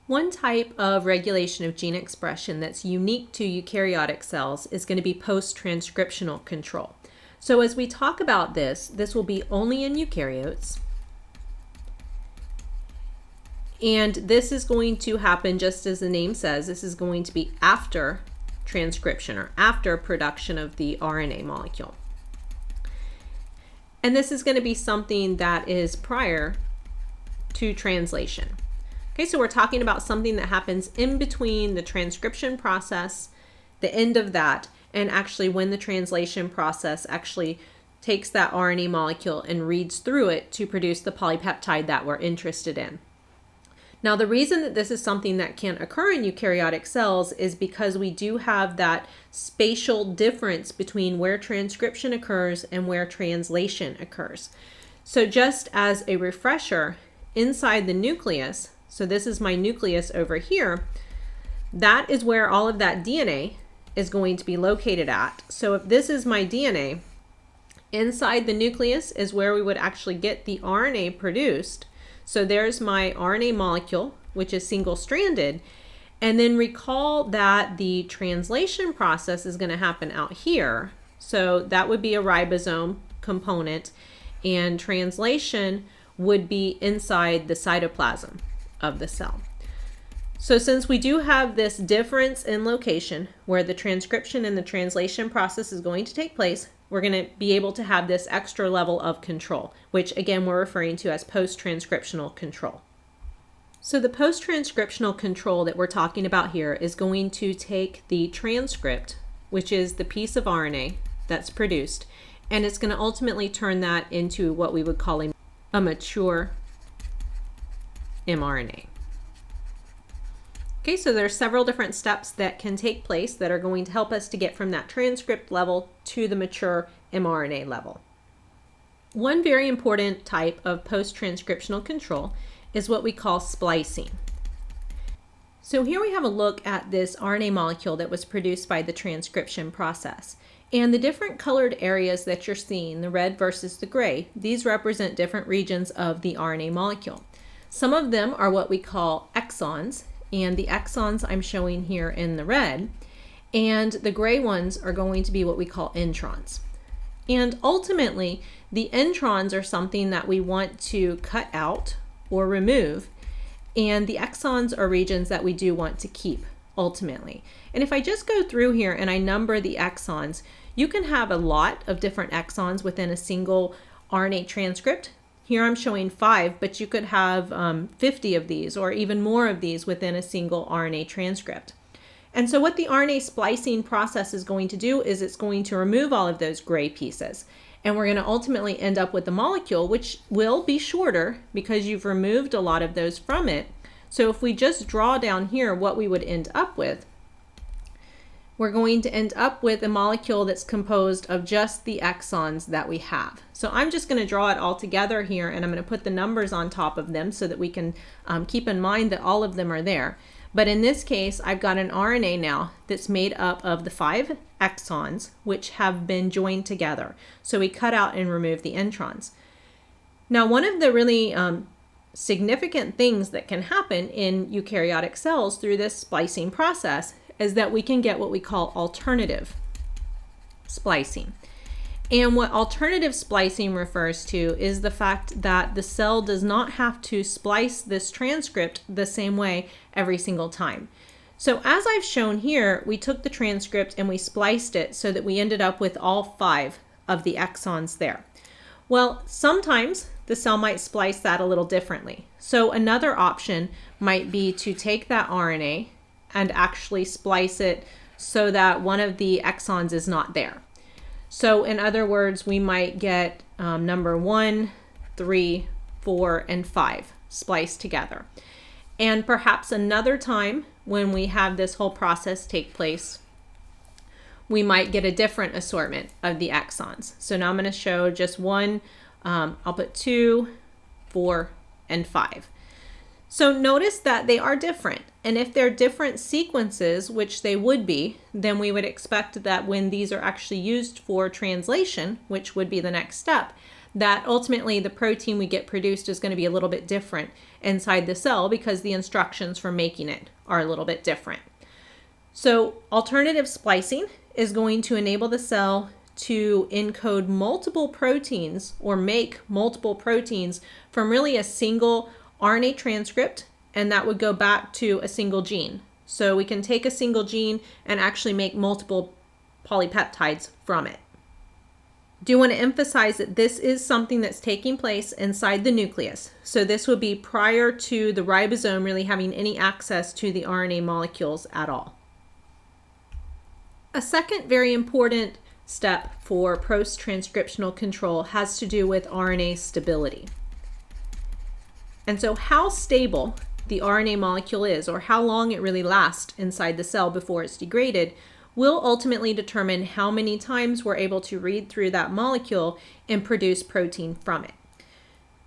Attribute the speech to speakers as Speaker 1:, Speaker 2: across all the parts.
Speaker 1: One type of regulation of gene expression that's unique to eukaryotic cells is going to be post-transcriptional control. So as we talk about this will be only in eukaryotes. And this is going to happen just as the name says. This is going to be after transcription or after production of the RNA molecule. And this is going to be something that is prior to translation. Okay, so we're talking about something that happens in between the transcription process, the end of that, and actually when the translation process actually takes that RNA molecule and reads through it to produce the polypeptide that we're interested in. Now, the reason that this is something that can occur in eukaryotic cells is because we do have that spatial difference between where transcription occurs and where translation occurs. So just as a refresher, inside the nucleus, so this is my nucleus over here, that is where all of that DNA is going to be located at. So if this is my DNA, inside the nucleus is where we would actually get the RNA produced. So there's my RNA molecule, which is single-stranded. And then recall that the translation process is going to happen out here. So that would be a ribosome component, and translation would be inside the cytoplasm of the cell. So since we do have this difference in location where the transcription and the translation process is going to take place, we're going to be able to have this extra level of control, which again we're referring to as post-transcriptional control. So the post-transcriptional control that we're talking about here is going to take the transcript, which is the piece of RNA that's produced, and it's going to ultimately turn that into what we would call a mature mRNA. Okay, so there are several different steps that can take place that are going to help us to get from that transcript level to the mature mRNA level. One very important type of post-transcriptional control is what we call splicing. So here we have a look at this RNA molecule that was produced by the transcription process. And the different colored areas that you're seeing, the red versus the gray, these represent different regions of the RNA molecule. Some of them are what we call exons, and the exons I'm showing here in the red, and the gray ones are going to be what we call introns. And ultimately, the introns are something that we want to cut out or remove, and the exons are regions that we do want to keep ultimately. And if I just go through here and I number the exons, you can have a lot of different exons within a single RNA transcript. Here I'm showing 5, but you could have 50 of these or even more of these within a single RNA transcript. And so what the RNA splicing process is going to do is it's going to remove all of those gray pieces. And we're going to ultimately end up with a molecule which will be shorter because you've removed a lot of those from it. So if we just draw down here what we would end up with, we're going to end up with a molecule that's composed of just the exons that we have. So I'm just going to draw it all together here, and I'm going to put the numbers on top of them so that we can keep in mind that all of them are there. But in this case, I've got an RNA now that's made up of the 5 exons, which have been joined together. So we cut out and remove the introns. Now, one of the really significant things that can happen in eukaryotic cells through this splicing process is that we can get what we call alternative splicing. And what alternative splicing refers to is the fact that the cell does not have to splice this transcript the same way every single time. So as I've shown here, we took the transcript and we spliced it so that we ended up with all 5 of the exons there. Well, sometimes the cell might splice that a little differently. So another option might be to take that RNA and actually splice it so that one of the exons is not there. So in other words, we might get number 1, 3, 4, and 5 spliced together. And perhaps another time when we have this whole process take place, we might get a different assortment of the exons. So now I'm going to show just one. I'll put 2, 4, and 5. So notice that they are different. And if they're different sequences, which they would be, then we would expect that when these are actually used for translation, which would be the next step, that ultimately the protein we get produced is going to be a little bit different inside the cell because the instructions for making it are a little bit different. So alternative splicing is going to enable the cell to encode multiple proteins or make multiple proteins from really a single RNA transcript, and that would go back to a single gene. So we can take a single gene and actually make multiple polypeptides from it. Do want to emphasize that this is something that's taking place inside the nucleus. So this would be prior to the ribosome really having any access to the RNA molecules at all. A second very important step for post-transcriptional control has to do with RNA stability. And so how stable the RNA molecule is, or how long it really lasts inside the cell before it's degraded, will ultimately determine how many times we're able to read through that molecule and produce protein from it.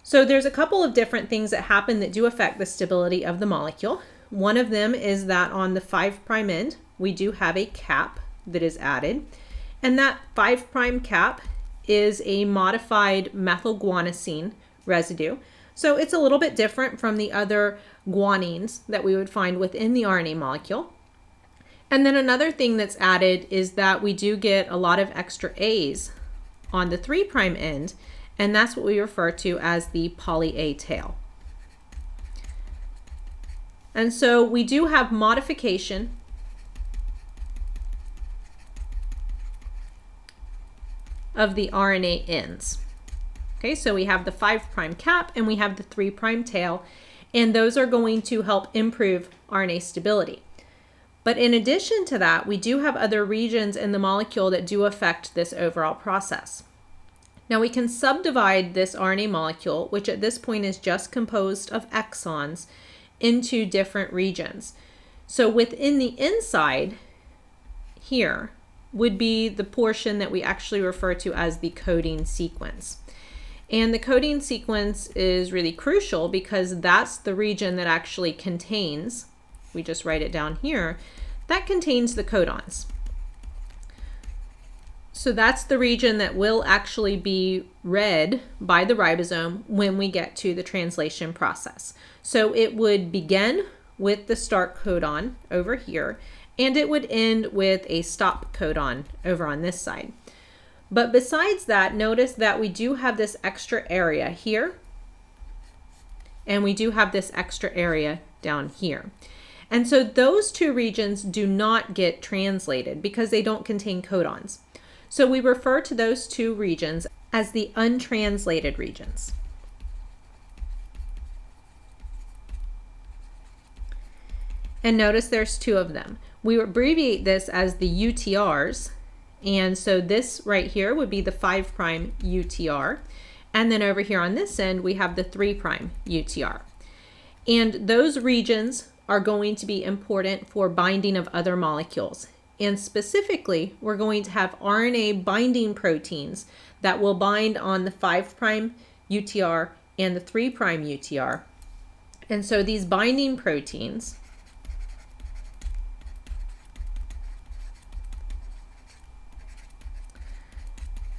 Speaker 1: So there's a couple of different things that happen that do affect the stability of the molecule. One of them is that on the 5' end, we do have a cap that is added. And that 5' cap is a modified methylguanosine residue. So it's a little bit different from the other guanines that we would find within the RNA molecule. And then another thing that's added is that we do get a lot of extra A's on the 3' end, and that's what we refer to as the poly A tail. And so we do have modification of the RNA ends. Okay, so we have the 5' cap and we have the 3' tail, and those are going to help improve RNA stability. But in addition to that, we do have other regions in the molecule that do affect this overall process. Now we can subdivide this RNA molecule, which at this point is just composed of exons, into different regions. So within the inside here would be the portion that we actually refer to as the coding sequence. And the coding sequence is really crucial because that's the region that actually contains, we just write it down here, that contains the codons. So that's the region that will actually be read by the ribosome when we get to the translation process. So it would begin with the start codon over here, and it would end with a stop codon over on this side. But besides that, notice that we do have this extra area here, and we do have this extra area down here. And so those two regions do not get translated because they don't contain codons. So we refer to those two regions as the untranslated regions. And notice there's two of them. We abbreviate this as the UTRs. And so this right here would be the 5' UTR. And then over here on this end, we have the 3' UTR. And those regions are going to be important for binding of other molecules. And specifically, we're going to have RNA binding proteins that will bind on the 5' UTR and the 3' UTR. And so these binding proteins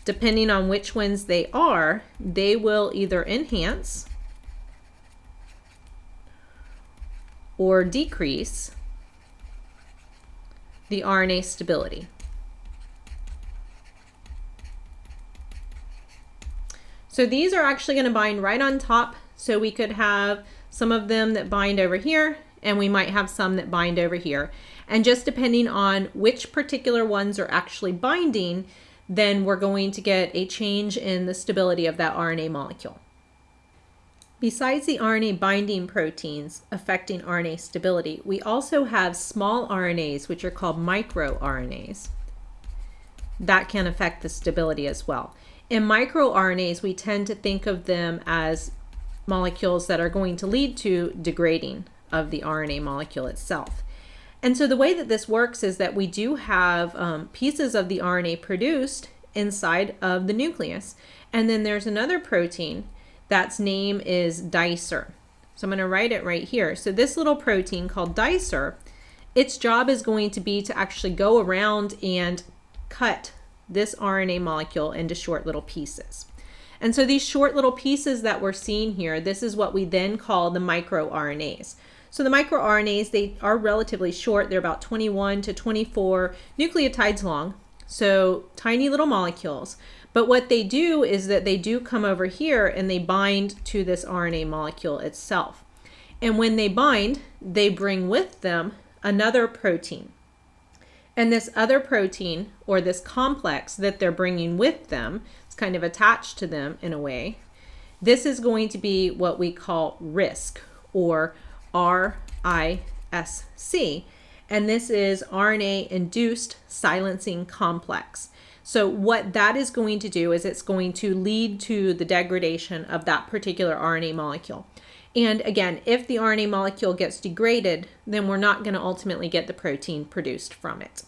Speaker 1: depending on which ones they are, they will either enhance or decrease the RNA stability. So these are actually going to bind right on top. So we could have some of them that bind over here, and we might have some that bind over here. And just depending on which particular ones are actually binding, then we're going to get a change in the stability of that RNA molecule. Besides the RNA binding proteins affecting RNA stability, we also have small RNAs, which are called microRNAs, that can affect the stability as well. In microRNAs, we tend to think of them as molecules that are going to lead to degrading of the RNA molecule itself. And so the way that this works is that we do have pieces of the RNA produced inside of the nucleus. And then there's another protein that's name is dicer. So I'm going to write it right here. So this little protein called dicer, its job is going to be to actually go around and cut this RNA molecule into short little pieces. And so these short little pieces that we're seeing here, this is what we then call the microRNAs. So the microRNAs, they are relatively short. They're about 21 to 24 nucleotides long, so tiny little molecules. But what they do is that they do come over here and they bind to this RNA molecule itself. And when they bind, they bring with them another protein. And this other protein, or this complex that they're bringing with them, it's kind of attached to them in a way, this is going to be what we call RISC, or RISC, and this is RNA-induced silencing complex. So what that is going to do is it's going to lead to the degradation of that particular RNA molecule. And again, if the RNA molecule gets degraded, then we're not going to ultimately get the protein produced from it.